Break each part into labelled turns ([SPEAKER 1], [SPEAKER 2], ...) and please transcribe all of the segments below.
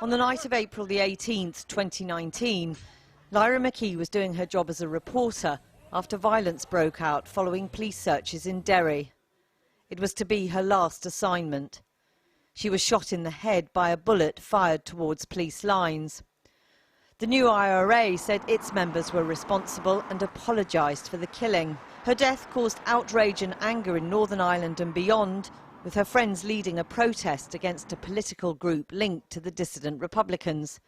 [SPEAKER 1] On the night of April the 18th, 2019, Lyra McKee was doing her job as a reporter after violence broke out following police searches in Derry. It was to be her last assignment. She was shot in the head by a bullet fired towards police lines. The new IRA said its members were responsible and apologised for the killing. Her death caused outrage and anger in Northern Ireland and beyond, with her friends leading a protest against a political group linked to the dissident Republicans.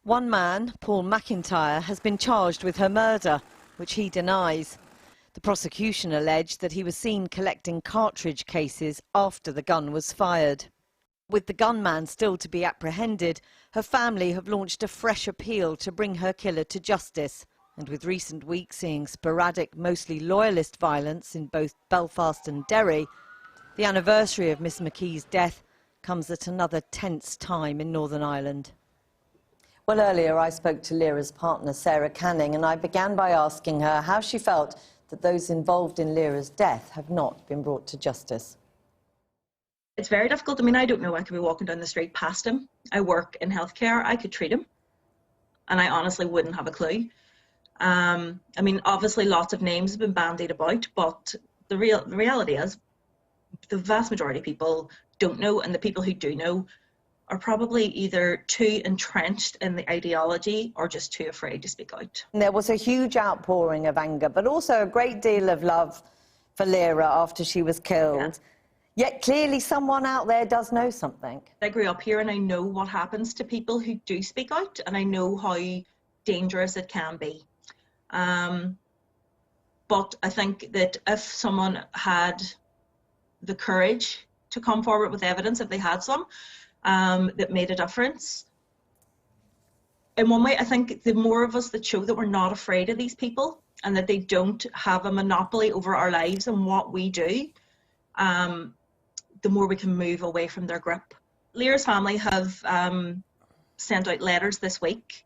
[SPEAKER 1] One man, Paul McIntyre, has been charged with her murder, which he denies. The prosecution alleged that he was seen collecting cartridge cases after the gun was fired. With the gunman still to be apprehended, her family have launched a fresh appeal to bring her killer to justice. And with recent weeks seeing sporadic, mostly loyalist violence in both Belfast and Derry, the anniversary of Miss McKee's death comes at another tense time in Northern Ireland. Well, earlier I spoke to Lyra's partner, Sarah Canning, and I began by asking her how she felt that those involved in Lyra's death have not been brought to justice.
[SPEAKER 2] It's very difficult. I mean, I don't know. I could be walking down the street past him. I work in healthcare. I could treat him, and I honestly wouldn't have a clue. I mean, obviously lots of names have been bandied about, but the reality is the vast majority of people don't know, and the people who do know are probably either too entrenched in the ideology or just too afraid to speak out.
[SPEAKER 1] There was a huge outpouring of anger, but also a great deal of love for Lyra after she was killed. Yeah. Yet clearly someone out there does know something.
[SPEAKER 2] I grew up here and I know what happens to people who do speak out, and I know how dangerous it can be. But I think that if someone had the courage to come forward with evidence, if they had some, that made a difference, in one way, I think the more of us that show that we're not afraid of these people and that they don't have a monopoly over our lives and what we do, the more we can move away from their grip. Lyra's family have sent out letters this week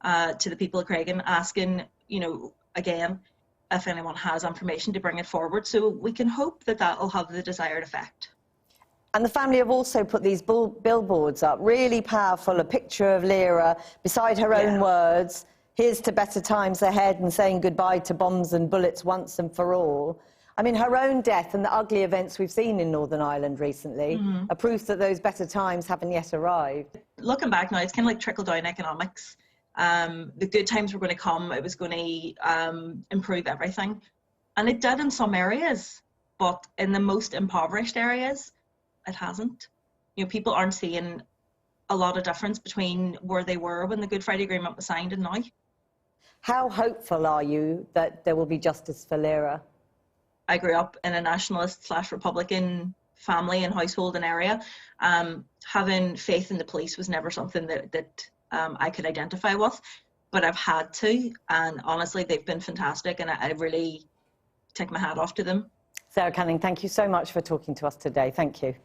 [SPEAKER 2] to the people of Creggan asking, you know, again, if anyone has information to bring it forward, so we can hope that that will have the desired effect.
[SPEAKER 1] And the family have also put these billboards up, really powerful, a picture of Lyra beside her own words, here's to better times ahead and saying goodbye to bombs and bullets once and for all. I mean, her own death and the ugly events we've seen in Northern Ireland recently are proof that those better times haven't yet arrived.
[SPEAKER 2] Looking back now, it's kind of like trickle-down economics. The good times were going to come, it was going to improve everything. And it did in some areas, but in the most impoverished areas, it hasn't. You know, people aren't seeing a lot of difference between where they were when the Good Friday Agreement was signed and now.
[SPEAKER 1] How hopeful are you that there will be justice for Lyra?
[SPEAKER 2] I grew up in a nationalist/Republican family and household and area. Having faith in the police was never something that I could identify with, but I've had to, and honestly, they've been fantastic, and I really take my hat off to them.
[SPEAKER 1] Sarah Canning, thank you so much for talking to us today. Thank you.